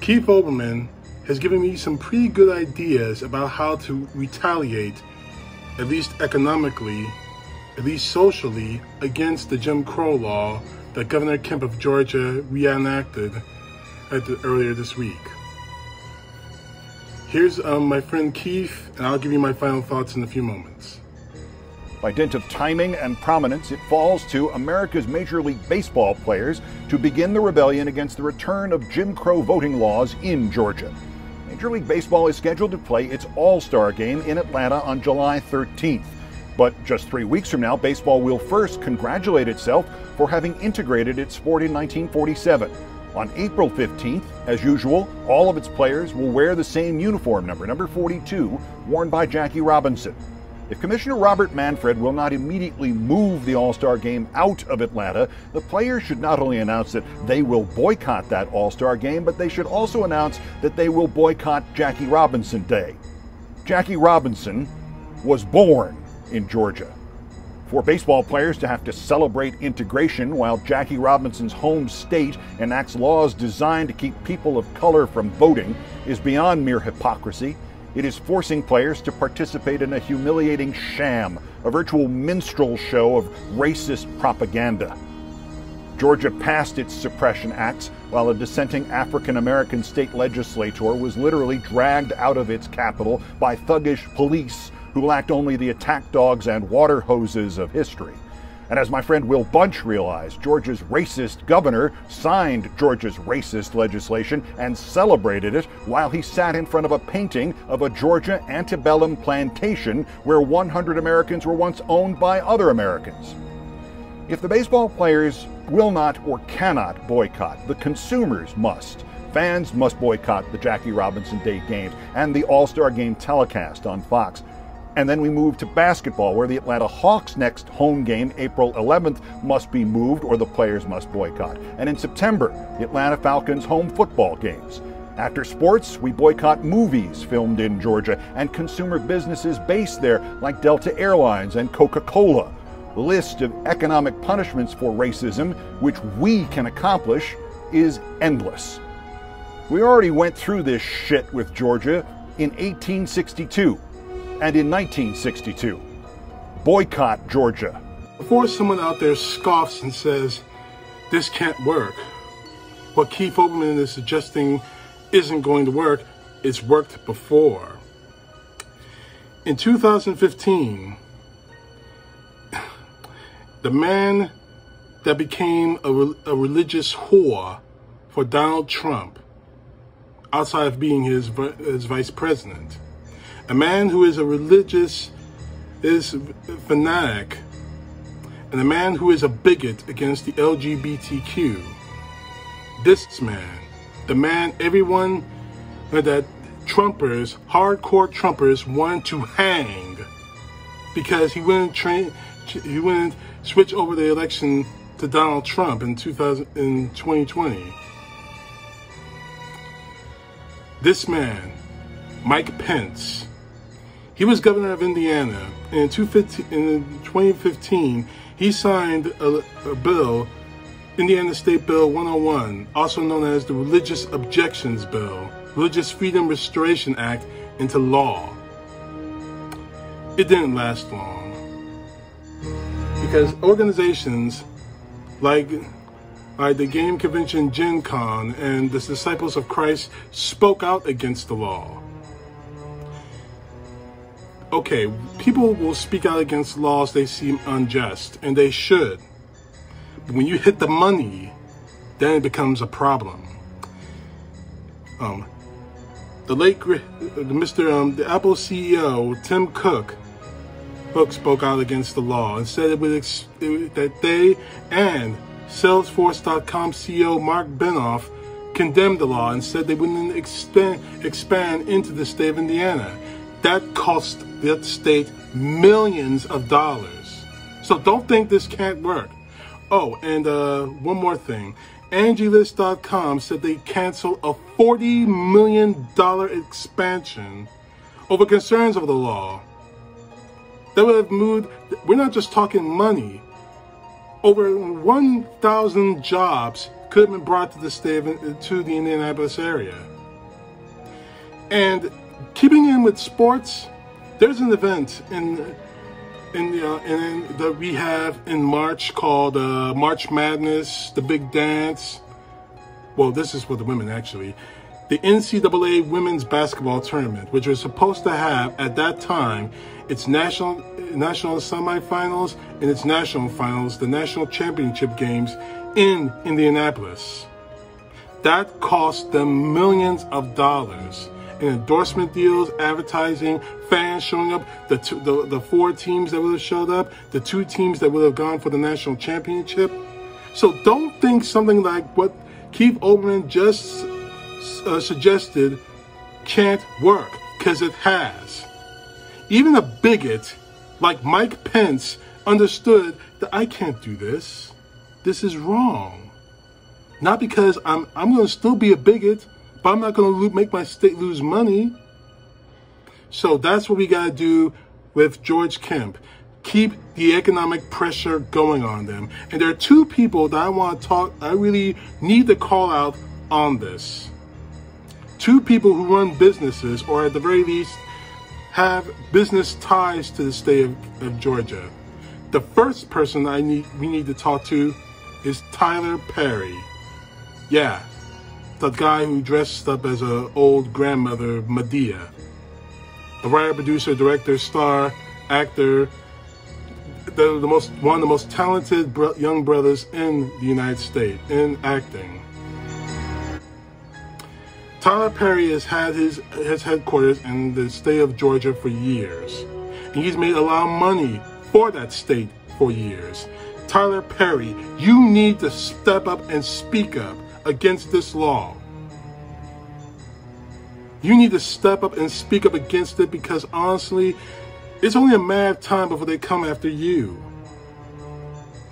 Keith Olbermann has given me some pretty good ideas about how to retaliate, at least economically, at least socially, against the Jim Crow law that Governor Kemp of Georgia reenacted earlier this week. Here's my friend Keith, and I'll give you my final thoughts in a few moments. By dint of timing and prominence, it falls to America's Major League Baseball players to begin the rebellion against the return of Jim Crow voting laws in Georgia. Major League Baseball is scheduled to play its All-Star game in Atlanta on July 13th. But just 3 weeks from now, baseball will first congratulate itself for having integrated its sport in 1947. On April 15th, as usual, all of its players will wear the same uniform number 42, worn by Jackie Robinson. If Commissioner Robert Manfred will not immediately move the All-Star game out of Atlanta, the players should not only announce that they will boycott that All-Star game, but they should also announce that they will boycott Jackie Robinson Day. Jackie Robinson was born in Georgia. For baseball players to have to celebrate integration while Jackie Robinson's home state enacts laws designed to keep people of color from voting is beyond mere hypocrisy. It is forcing players to participate in a humiliating sham, a virtual minstrel show of racist propaganda. Georgia passed its suppression acts while a dissenting African-American state legislator was literally dragged out of its capital by thuggish police who lacked only the attack dogs and water hoses of history. And as my friend Will Bunch realized, Georgia's racist governor signed Georgia's racist legislation and celebrated it while he sat in front of a painting of a Georgia antebellum plantation where 100 Americans were once owned by other Americans. If the baseball players will not or cannot boycott, the consumers must. Fans must boycott the Jackie Robinson Day games and the All-Star Game telecast on Fox. And then we move to basketball, where the Atlanta Hawks' next home game, April 11th, must be moved or the players must boycott. And in September, the Atlanta Falcons' home football games. After sports, we boycott movies filmed in Georgia and consumer businesses based there, like Delta Airlines and Coca-Cola. The list of economic punishments for racism, which we can accomplish, is endless. We already went through this shit with Georgia in 1862. And in 1962. Boycott Georgia. Before someone out there scoffs and says, this can't work, what Keith Olbermann is suggesting isn't going to work, it's worked before. In 2015, the man that became a religious whore for Donald Trump, outside of being his vice president, a man who is a religious fanatic, and a man who is a bigot against the LGBTQ. This man, the man everyone that Trumpers, hardcore Trumpers, wanted to hang because he wouldn't switch over the election to Donald Trump in 2020. This man, Mike Pence, he was governor of Indiana, and in 2015, he signed a bill, Indiana State Bill 101, also known as the Religious Objections Bill, Religious Freedom Restoration Act, into law. It didn't last long, because organizations like the Game Convention Gen Con and the Disciples of Christ spoke out against the law. Okay, people will speak out against laws they seem unjust, and they should. But when you hit the money, then it becomes a problem. The Apple CEO, Tim Cook spoke out against the law and said that they and Salesforce.com CEO Mark Benioff condemned the law and said they wouldn't expand into the state of Indiana. That cost that state millions of dollars. So don't think this can't work. Oh, and one more thing. AngieList.com said they canceled a $40 million expansion over concerns of the law. That would have moved, we're not just talking money. Over 1,000 jobs could have been brought to the state, to the Indianapolis area. And keeping in with sports, there's an event that we have in March called March Madness, the Big Dance. Well, this is for the women, actually. The NCAA Women's Basketball Tournament, which was supposed to have, at that time, its national semifinals and its national finals, the national championship games in Indianapolis. That cost them millions of dollars in endorsement deals, advertising, fans showing up, the 4 teams that would have showed up, the 2 teams that would have gone for the national championship. So don't think something like what Keith Olbermann just suggested can't work, because it has. Even a bigot like Mike Pence understood that I can't do this. This is wrong. Not because I'm going to still be a bigot, but I'm not going to make my state lose money. So that's what we got to do with George Kemp. Keep the economic pressure going on them. And there are 2 people that I really need to call out on this. 2 people who run businesses, or at the very least have business ties to the state of Georgia. The first person we need to talk to is Tyler Perry. Yeah, the guy who dressed up as an old grandmother, Medea. The writer, producer, director, star, actor, one of the most talented young brothers in the United States in acting. Tyler Perry has had his headquarters in the state of Georgia for years. And he's made a lot of money for that state for years. Tyler Perry, you need to step up and speak up against this law. You need to step up and speak up against it, because honestly, it's only a matter of time before they come after you.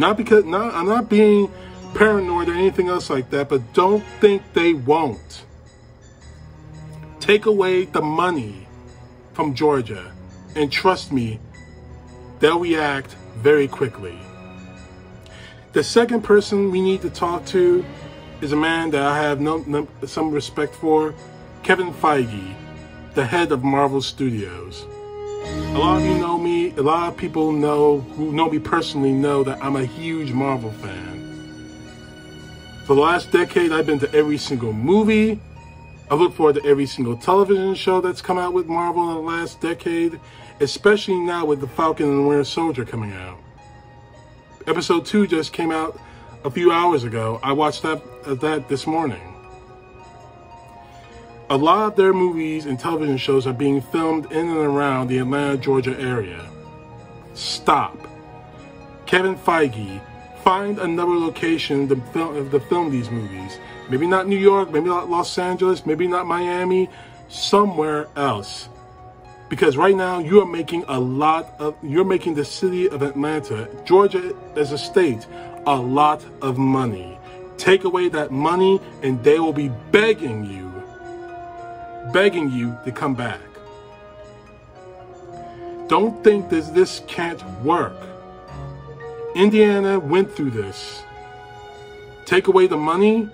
I'm not being paranoid or anything else like that, but don't think they won't. Take away the money from Georgia, and trust me, they'll react very quickly. The second person we need to talk to is a man that I have some respect for, Kevin Feige, the head of Marvel Studios. A lot of you know me, a lot of people who know me personally know that I'm a huge Marvel fan. For the last decade, I've been to every single movie. I look forward to every single television show that's come out with Marvel in the last decade, especially now with The Falcon and the Winter Soldier coming out. Episode 2 just came out a few hours ago. I watched that this morning. A lot of their movies and television shows are being filmed in and around the Atlanta, Georgia area. Stop. Kevin Feige, find another location to film these movies. Maybe not New York, maybe not Los Angeles, maybe not Miami, somewhere else. Because right now you're making the city of Atlanta, Georgia as a state, a lot of money. Take away that money and they will be begging you to come back. Don't think that this can't work. Indiana went through this. Take away the money,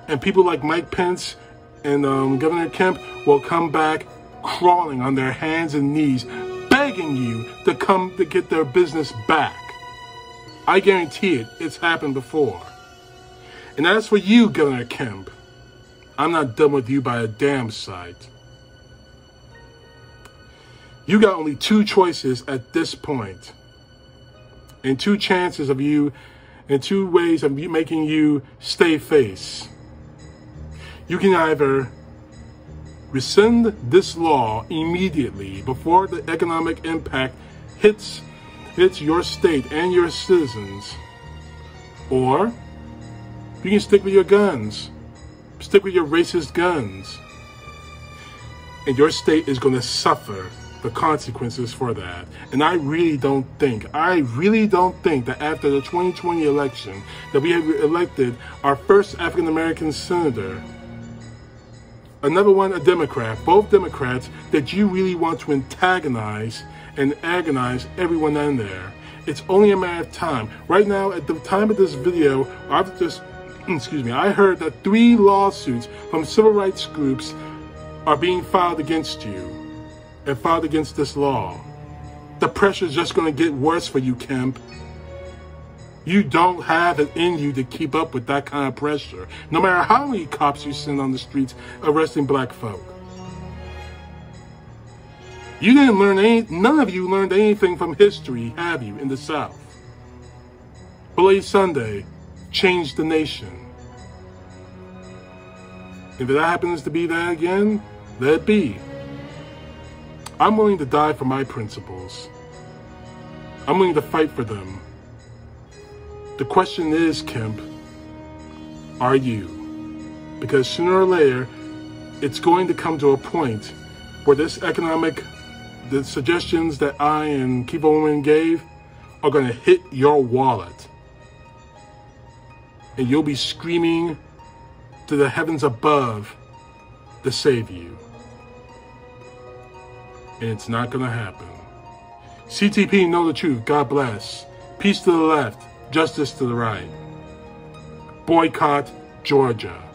and people like Mike Pence and Governor Kemp will come back crawling on their hands and knees, begging you to come to get their business back. I guarantee it. It's happened before. And as for you, Governor Kemp, I'm not done with you by a damn sight. You got only 2 choices at this point, and 2 chances of you, and 2 ways of making you stay face. You can either rescind this law immediately before the economic impact hits your state and your citizens, or you can stick with your guns. Stick with your racist guns. And your state is going to suffer the consequences for that. And I really don't think that after the 2020 election that we have elected our first African-American senator, another one a Democrat, both Democrats, that you really want to antagonize and agonize everyone in there. It's only a matter of time. Right now, at the time of this video, I heard that 3 lawsuits from civil rights groups are being filed against you and filed against this law, the pressure is just going to get worse for you, Kemp. You don't have it in you to keep up with that kind of pressure, no matter how many cops you send on the streets arresting black folk. You didn't learn none of you learned anything from history, have you, in the South? Bloody Sunday changed the nation. If it happens to be that again, let it be. I'm willing to die for my principles. I'm willing to fight for them. The question is, Kemp, are you? Because sooner or later, it's going to come to a point where the suggestions that I and Keep Olbermann gave are going to hit your wallet. And you'll be screaming to the heavens above to save you. And it's not going to happen. CTP, know the truth. God bless. Peace to the left. Justice to the right. Boycott Georgia.